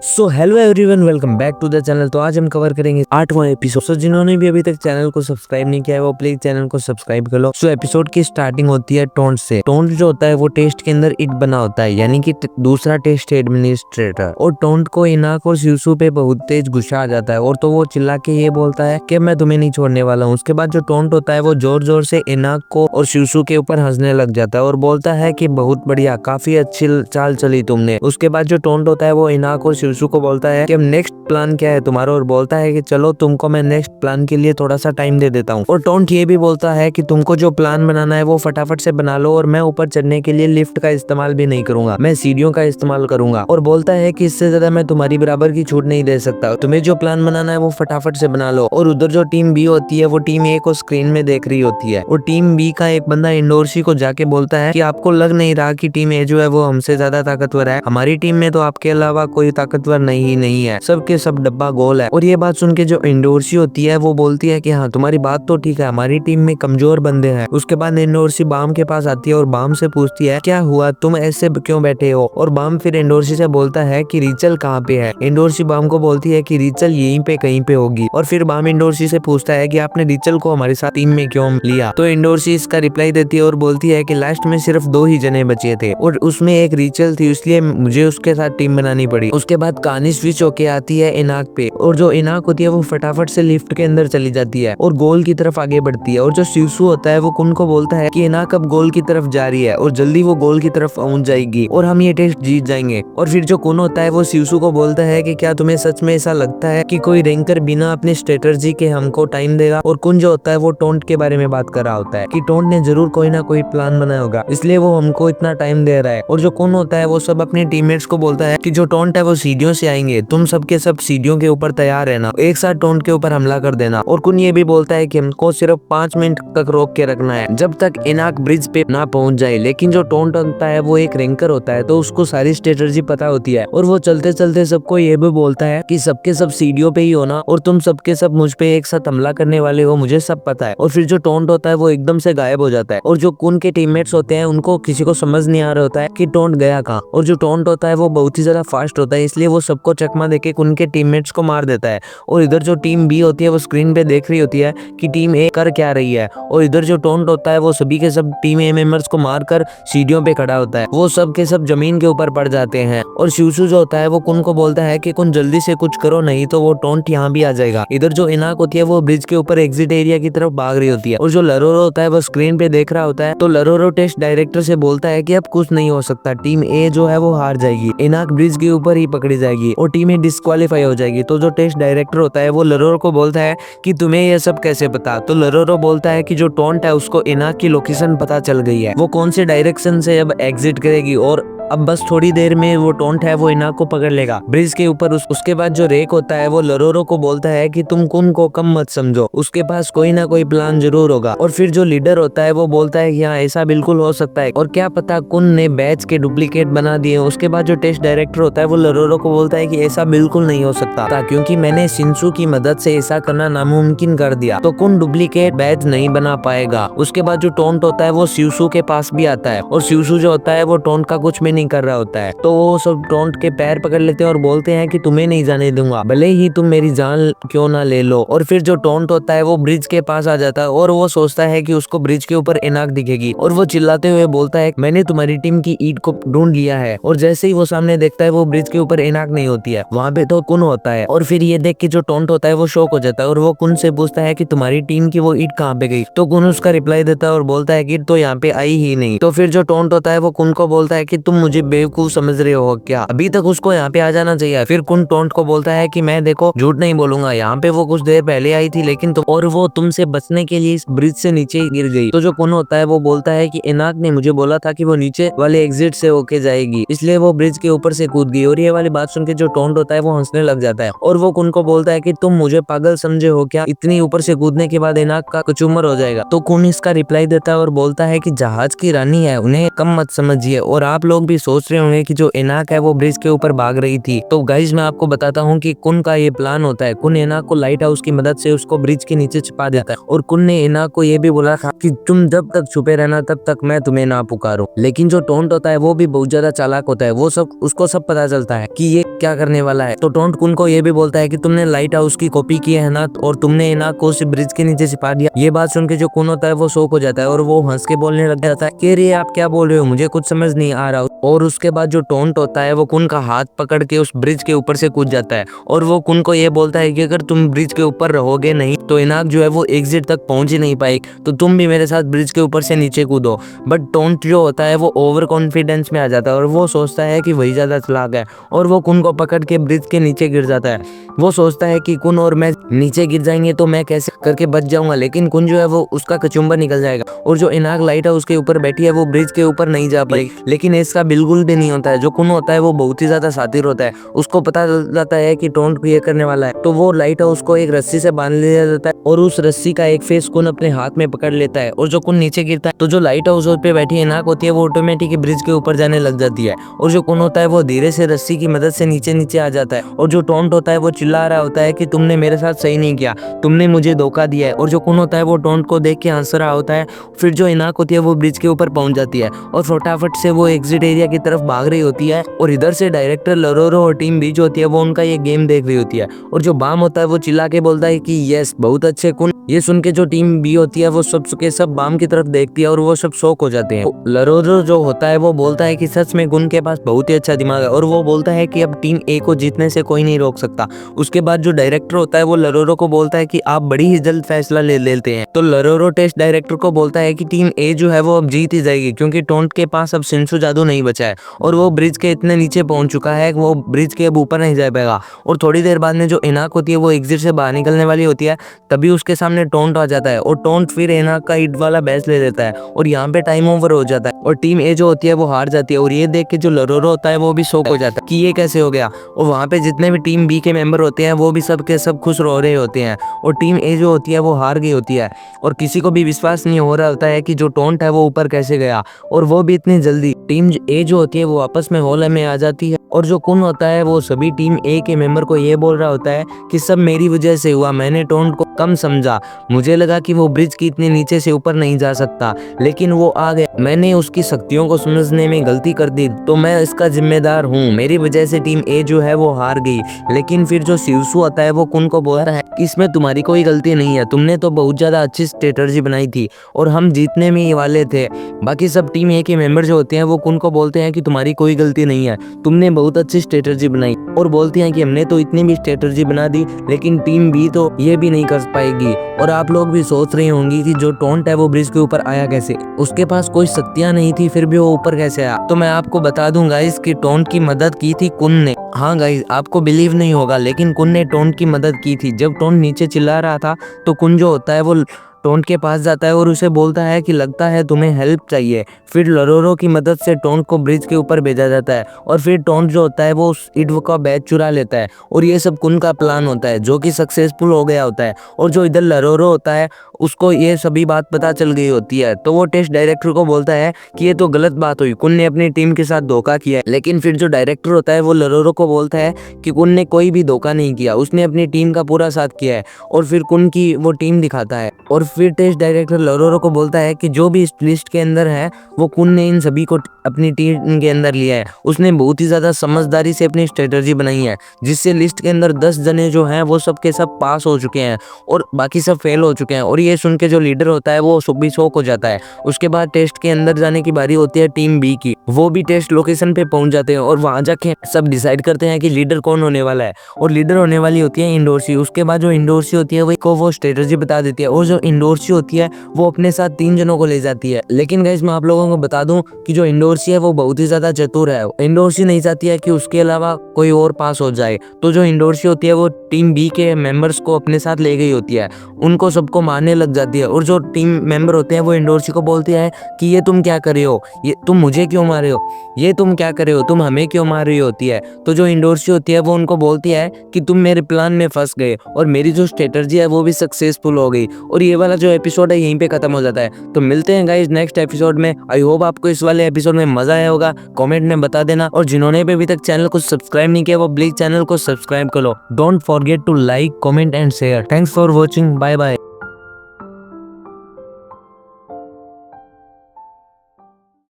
So hello everyone, welcome back to the channel. तो आज हम कवर करेंगे 8वां एपिसोड। सो जिन्होंने भी अभी तक चैनल को सब्सक्राइब नहीं किया है वो प्लीज चैनल को सब्सक्राइब कर लो। सो एपिसोड की स्टार्टिंग होती है टोंट से। टोंट जो होता है वो टेस्ट के अंदर इट बना होता है, यानी कि दूसरा टेस्ट एडमिनिस्ट्रेटर। और टोंट को इनाक और शिवसू पे बहुत तेज गुस्सा आ जाता है और तो वो चिल्ला के ये बोलता है कि मैं तुम्हें नहीं छोड़ने वाला हूँ। उसके बाद जो टोंट होता है वो जोर जोर से इनाक को और शिवसू के ऊपर हंसने लग जाता है और बोलता है कि बहुत बढ़िया, काफी अच्छी चाल चली तुमने। उसके बाद जो टोंट होता है वो इनाक और शिवसू को बोलता है कि अब नेक्स्ट प्लान क्या है तुम्हारा, और बोलता है कि चलो तुमको मैं नेक्स्ट प्लान के लिए थोड़ा सा टाइम दे देता हूँ। और टोंट ये भी बोलता है कि तुमको जो प्लान बनाना है वो फटाफट से बना लो और मैं ऊपर चढ़ने के लिए लिफ्ट का इस्तेमाल भी नहीं करूंगा, मैं सीढ़ियों का इस्तेमाल करूंगा। और बोलता है कि इससे ज्यादा मैं तुम्हारी बराबर की छूट नहीं दे सकता, तुम्हें जो प्लान बनाना है वो फटाफट से बना लो। और उधर जो टीम बी होती है वो टीम ए को स्क्रीन में देख रही होती है और टीम बी का एक बंदा इंडोरसी को जाके बोलता है कि आपको लग नहीं रहा कि टीम ए जो है वो हमसे ज्यादा ताकतवर है, हमारी टीम में तो आपके अलावा कोई ताकतवर नहीं है, सबके सब डब्बा गोल है। और ये बात सुन के जो इंडोरसी होती है वो बोलती है कि हाँ तुम्हारी बात तो ठीक है, हमारी टीम में कमजोर बंदे हैं। उसके बाद इंडोरसी बाम के पास आती है और बाम से पूछती है क्या हुआ, तुम ऐसे क्यों बैठे हो। और बाम फिर इंडोरसी से बोलता है कि रीचल कहाँ पे है। इंडोरसी बाम को बोलती है कि रीचल यहीं पे कहीं पे होगी। और फिर बाम इंडोरसी से पूछता है कि आपने रीचल को हमारे साथ टीम में क्यों लिया। तो इंडोरसी इसका रिप्लाई देती है और बोलती है कि लास्ट में सिर्फ 2 ही जने बचे थे और उसमें एक रीचल थी, इसलिए मुझे उसके साथ टीम बनानी पड़ी। उसके बाद कहानी स्विच होके आती है इनाक पे और जो इनाक होती है वो फटाफट से लिफ्ट के अंदर चली जाती है और गोल की तरफ आगे बढ़ती है। और जो शिवसू होता है वो कुन को बोलता है कि इनाक अब गोल की तरफ जा रही है और जल्दी वो गोल की तरफ पहुंच जाएगी और हम ये टेस्ट जीत जाएंगे। और फिर जो कुन होता है वो शिवसू को बोलता है कि क्या तुम्हें सच में ऐसा लगता है कि कोई रैंकर बिना अपनी स्ट्रेटजी के हमको टाइम देगा। और कुन जो होता है वो टोंट के बारे में बात कर रहा होता है कि टोंट ने जरूर कोई ना कोई प्लान बनाया होगा, इसलिए वो हमको इतना टाइम दे रहा है। और जो कुन होता है वो सब अपने टीममेट्स को बोलता है कि जो टोंट है वो सीढ़ियों से आएंगे, तुम सबके सब सीढ़ियों के ऊपर तैयार रहना, एक साथ टोंट के ऊपर हमला कर देना। और कुन ये भी बोलता है कि हमको सिर्फ 5 मिनट तक रोक के रखना है जब तक इनाक ब्रिज पे ना पहुंच जाए। लेकिन जो टोंट होता है वो एक रैंकर होता है तो उसको सारी स्ट्रेटजी पता होती है और वो चलते चलते सबको ये भी बोलता है कि सबके सब सीढ़ियों पे ही होना और तुम सबके सब मुझ पे एक साथ हमला करने वाले हो, मुझे सब पता है। और फिर जो टोंट होता है वो एकदम से गायब हो जाता है और जो कुन के टीममेट्स होते हैं उनको किसी को समझ नहीं आ रहा होता है कि टोंट गया कहाँ। और जो टोंट होता है वो बहुत ही ज्यादा फास्ट होता है, इसलिए वो सबको चकमा देके कुन के टीममेट्स को मार देता है। और इधर जो टीम बी होती है वो स्क्रीन पे देख रही होती है कि टीम ए कर क्या रही है। और इधर जो टोंट होता है वो सभी के सब टीम ए मेंबर्स को मारकर सीढ़ियों पे खड़ा होता है, वो सब के सब जमीन के ऊपर पड़ जाते हैं। और शिवसू जो होता है वो कुन को बोलता है कि कुन जल्दी से कुछ करो नहीं तो वो टोंट यहाँ भी आ जाएगा। इधर जो इनाक होती है वो ब्रिज के ऊपर एग्जिट एरिया की तरफ भाग रही होती है और जो लरोरो होता है वो स्क्रीन पे देख रहा होता है। तो लरोरो टेस्ट डायरेक्टर से बोलता है कि अब कुछ नहीं हो सकता, टीम ए जो है वो हार जाएगी, इनाक ब्रिज के ऊपर ही पकड़ी जाएगी और टीम ए डिस्क्वालीफाई हो जाएगी। तो जो टेस्ट डायरेक्टर होता है वो लरोरो को बोलता है कि तुम्हें ये सब कैसे पता। तो लरोरो बोलता है कि जो टोंट है उसको इनाक की लोकेशन पता चल गई है, वो कौन से डायरेक्शन से अब एग्जिट करेगी और अब बस थोड़ी देर में वो टोंट है वो इनाक को पकड़ लेगा ब्रिज के ऊपर। उसके बाद जो रेक होता है वो लरोरो को बोलता है कि तुम कुन को कम मत समझो, उसके पास कोई ना कोई प्लान जरूर होगा। और फिर जो लीडर होता है वो बोलता है कि हाँ ऐसा बिल्कुल हो सकता है और क्या पता कुन ने बैच के डुप्लीकेट बना दिए। उसके बाद जो टेस्ट डायरेक्टर होता है वो लरोरो को बोलता है कि ऐसा बिल्कुल नहीं हो सकता क्योंकि मैंने शिनसू की मदद से ऐसा करना नामुमकिन कर दिया, तो कुन डुप्लीकेट बैच नहीं बना पाएगा। उसके बाद जो टोंट होता है वो शिवसू के पास भी आता है और शिवसू जो होता है वो टोंट का कुछ भी नहीं कर रहा होता है, तो वो सब टोंट के पैर पकड़ लेते हैं और बोलते हैं कि तुम्हें नहीं जाने दूंगा, भले ही तुम मेरी जान क्यों ना ले लो। और फिर जो टोंट होता है वो ब्रिज के पास आ जाता है और वो सोचता है कि उसको ब्रिज के ऊपर इनाक दिखेगी और वो चिल्लाते हुए बोलता है मैंने तुम्हारी टीम की ईट को ढूंढ लिया है। और जैसे ही वो सामने देखता है वो ब्रिज के ऊपर इनाक नहीं होती है, वहां पे तो कुन होता है। और फिर ये देख के जो टोंट होता है वो शॉक हो जाता है और वो कुन से पूछता है कि तुम्हारी टीम की वो ईट कहाँ पे गई। तो कुन उसका रिप्लाई देता है और बोलता है कि तो यहाँ पे आई ही नहीं। तो फिर जो टोंट होता है वो कुन को बोलता है कि तुम मुझे बेवकूफ समझ रहे हो क्या, अभी तक उसको यहाँ पे आ जाना चाहिए। फिर कुन टोंट को बोलता है कि मैं देखो झूठ नहीं बोलूंगा, यहाँ पे वो कुछ देर पहले आई थी लेकिन और वो तुमसे बचने के लिए इस ब्रिज से नीचे ही गिर गई। तो जो कुन होता है वो बोलता है कि इनाक ने मुझे बोला था कि वो नीचे वाले एग्जिट से होके जाएगी, इसलिए वो ब्रिज के ऊपर से कूद गई। और ये वाली बात सुन के जो टोंट होता है वो हंसने लग जाता है और वो कुन को बोलता है कि तुम मुझे पागल समझे हो क्या, इतनी ऊपर से कूदने के बाद इनाक का कचूमर हो जाएगा। तो कुन इसका रिप्लाई देता है और बोलता है कि जहाज की रानी है, उन्हें कम मत समझिए और आप लोग भी सोच रहे होंगे कि जो एनाक है वो ब्रिज के ऊपर भाग रही थी। तो गाइज मैं आपको बताता हूँ कि कुन का ये प्लान होता है। कुन एनाक को लाइट हाउस की मदद से उसको ब्रिज के नीचे छिपा देता है और कुन ने एनाक को ये भी बोला था कि तुम जब तक छुपे रहना तब तक मैं तुम्हें ना पुकारूं। लेकिन जो टोंट होता है वो भी बहुत ज्यादा चालाक होता है। वो सब उसको सब पता चलता है कि ये क्या करने वाला है। तो टोंट कुन को ये भी बोलता है कि तुमने लाइट हाउस की कॉपी की है ना, और तुमने एनाक को उस ब्रिज के नीचे छिपा दिया। ये बात सुन के जो कुन होता है वो शॉक हो जाता है और वो हंस के बोलने लग जाता है कि रे आप क्या बोल रहे हो, मुझे कुछ समझ नहीं आ रहा। और उसके बाद जो टोंट होता है वो कुन का हाथ पकड़ के उस ब्रिज के ऊपर से कूद जाता है और वो कुन को ये बोलता है कि अगर तुम ब्रिज के ऊपर रहोगे नहीं तो एनाक जो है वो एग्जिट तक पहुंच ही नहीं पाएगी, तो तुम भी मेरे साथ ब्रिज के ऊपर से नीचे कूदो। बट टोंट जो होता है वो ओवर कॉन्फिडेंस में आ जाता है और वो सोचता है कि वही ज्यादा चालाक है और वो कुन को पकड़ के ब्रिज के नीचे गिर जाता है। वो सोचता है कि कुन और मैं नीचे गिर जाएंगे तो मैं कैसे करके बच जाऊंगा, लेकिन कुन जो है वो उसका कचुम्बर निकल जाएगा और जो एनाक लाइट है उसके ऊपर बैठी है वो ब्रिज के ऊपर नहीं जा पाएगी। लेकिन इसका बिल्कुल भी नहीं होता है। जो कुन होता है वो बहुत ही ज्यादा शातिर होता है। उसको पता चल जाता है कि टोंट ये करने वाला है, तो वो लाइट हाउस को एक रस्सी से बांध लिया जाता है और उस रस्सी का एक फेस कुन अपने हाथ में पकड़ लेता है। और जो कुन नीचे गिरता है तो जो लाइट हाउस पे बैठी एनाक होती है वो ऑटोमेटिक ब्रिज के ऊपर जाने लग जाती है और जो कुन होता है वो धीरे से रस्सी की मदद से नीचे नीचे आ जाता है। और जो टोंट होता है वो चिल्ला रहा होता है कि तुमने मेरे साथ सही नहीं किया, तुमने मुझे धोखा दिया है। और जो कुन होता है वो टोंट को देख के हंस रहा होता है। फिर जो एनाक होती है वो ब्रिज के ऊपर पहुंच जाती है और फटाफट से वो एग्जिट एरिया की तरफ भाग रही होती है और इधर से डायरेक्टर लरोरो और टीम बी जो होती है वो उनका ये गेम देख रही होती है। और जो बाम होता है वो चिल्ला के बोलता है कि यस बहुत अच्छे कुन। ये सुन के जो टीम बी होती है वो सब के सब बाम की तरफ देखती है और वो सब शॉक हो जाते हैं। तो लरोरो जो होता है वो बोलता है कि सच में कुन के पास बहुत ही अच्छा दिमाग है और वो बोलता है कि अब टीम ए को जीतने से कोई नहीं रोक सकता। उसके बाद जो डायरेक्टर होता है वो लरोरो को बोलता है कि आप बड़ी ही जल्द फैसला ले लेते हैं। तो लरोरो टेस्ट डायरेक्टर को बोलता है कि टीम ए जो है वो अब जीत ही जाएगी क्योंकि टोंट के पास अब शिंशु जादू नहीं बचा है और वो ब्रिज के इतने नीचे पहुंच चुका है वो ब्रिज के अब ऊपर नहीं जा पाएगा। और थोड़ी देर बाद में जो एनाक होती है वो एग्जिट से बाहर निकलने वाली होती है, तभी उसके सामने टोंट आ जाता है और टोंट फिर एनाक का हिट वाला बैच ले लेता है और यहाँ पे टाइम ओवर हो जाता है और टीम ए जो होती है वो हार जाती है। और ये देख के जो लरोरो होता है वो भी शॉक हो जाता है कि ये कैसे हो गया। और वहाँ पे जितने भी टीम बी के मेंबर होते हैं वो भी सब के सब खुश रो रहे होते हैं और टीम ए जो होती है वो हार गई होती है और किसी को भी विश्वास नहीं हो रहा होता है कि जो टोंट है वो ऊपर कैसे गया और वो भी इतनी जल्दी। टीम ए जो होती है वो आपस में हॉल में आ जाती है और जो कुन होता है वो सभी टीम ए के मेंबर को ये बोल रहा होता है कि सब मेरी वजह से हुआ, मैंने टोंट को कम समझा, मुझे लगा कि वो ब्रिज की इतने नीचे से ऊपर नहीं जा सकता लेकिन वो आ गया, मैंने उसकी शक्तियों को समझने में गलती कर दी तो मैं इसका जिम्मेदार हूँ, मेरी वजह से टीम ए जो है वो हार गई। लेकिन फिर जो शिवसु आता है वो कुन को बोल रहा है कि इसमें तुम्हारी कोई गलती नहीं है, तुमने तो बहुत ज्यादा अच्छी स्ट्रेटजी बनाई थी और हम जीतने में ही वाले थे। बाकी सब टीम ए के मेंबर जो होते हैं वो कुन को बोलते हैं कि तुम्हारी कोई गलती नहीं है, तुमने बहुत अच्छी स्ट्रेटजी बनाई और बोलती हैं कि हमने तो इतनी भी स्ट्रेटजी बना दी लेकिन टीम बी तो ये भी नहीं कर पाएगी। और आप लोग भी सोच रहे होंगे कि जो टोंट है वो ब्रिज के ऊपर आया कैसे, उसके पास कोई शक्तियां नहीं थी फिर भी वो ऊपर कैसे आया। तो मैं आपको बता दूं गाइस कि टोंट की मदद की थी कुन ने। हाँ गाइस आपको बिलीव नहीं होगा लेकिन कुन ने टोंट की मदद की थी। जब टोंट नीचे चिल्ला रहा था तो कुन जो होता है वो टोंट के पास जाता है और उसे बोलता है कि लगता है तुम्हें हेल्प चाहिए। फिर लरोरो की मदद से टोंट को ब्रिज के ऊपर भेजा जाता है और फिर टोंट जो होता है वो उस इड्व का बैच चुरा लेता है और ये सब कुन का प्लान होता है जो कि सक्सेसफुल हो गया होता है। और जो इधर लरोरो होता है उसको ये सभी बात पता चल गई होती है तो वो टेस्ट डायरेक्टर को बोलता है कि ये तो गलत बात हुई, कुन ने अपनी टीम के साथ धोखा किया है। लेकिन फिर जो डायरेक्टर होता है वो लरोरो को बोलता है कि कुन ने कोई भी धोखा नहीं किया, उसने अपनी टीम का पूरा साथ किया है और फिर कुन की वो टीम दिखाता है। और फिर टेस्ट डायरेक्टर लरोरो को बोलता है कि जो भी इस लिस्ट के अंदर है वो कुन ने इन सभी को अपनी टीम के अंदर लिया है, उसने बहुत ही ज्यादा समझदारी से अपनी स्ट्रेटजी बनाई है जिससे लिस्ट के अंदर 10 जने जो हैं वो सब के सब पास हो चुके हैं और बाकी सब फेल हो चुके हैं। और ये सुन के जो लीडर होता है वो भी शॉक हो जाता है। उसके बाद टेस्ट के अंदर जाने की बारी होती है टीम बी की। वो भी टेस्ट लोकेशन पे पहुंच जाते हैं और वहां जाके सब डिसाइड करते हैं कि लीडर कौन होने वाला है और लीडर होने वाली होती है इंडोरसी। उसके बाद जो इंडोरसी होती है वो स्ट्रेटजी बता देती है और जो इंडोरसी होती है वो अपने साथ 3 जनों को ले जाती है। लेकिन गाइस मैं आप लोगों को बता दूं कि जो इंडोरसी है वो बहुत ही ज्यादा चतुर है। इंडोरसी नहीं चाहती है कि उसके अलावा कोई और पास हो जाए, तो जो इंडोरसी होती है वो टीम बी के मेंबर्स को अपने साथ ले गई होती है, उनको सबको मारने लग जाती है। और जो टीम मेंबर होते हैं वो इंडोरसी को बोलते हैं कि ये तुम क्या कर रहे हो, ये तुम मुझे क्यों मार रहे हो, ये तुम क्या कर रहे हो, तुम हमें क्यों मार रही होती है। तो जो इंडोरसी होती है वो उनको बोलती है कि तुम मेरे प्लान में फंस गए और मेरी जो स्ट्रेटजी है वो भी सक्सेसफुल हो गई। और ये वाला वाला जो एपिसोड है यहीं पे खत्म हो जाता है। तो मिलते हैं गाइस नेक्स्ट एपिसोड में। आई होप आपको इस वाले एपिसोड में मजा आया होगा, कमेंट में बता देना। और जिन्होंने भी अभी तक चैनल को सब्सक्राइब नहीं किया वो प्लीज चैनल को सब्सक्राइब करो। Don't forget to like, comment and share. Thanks for watching, bye bye.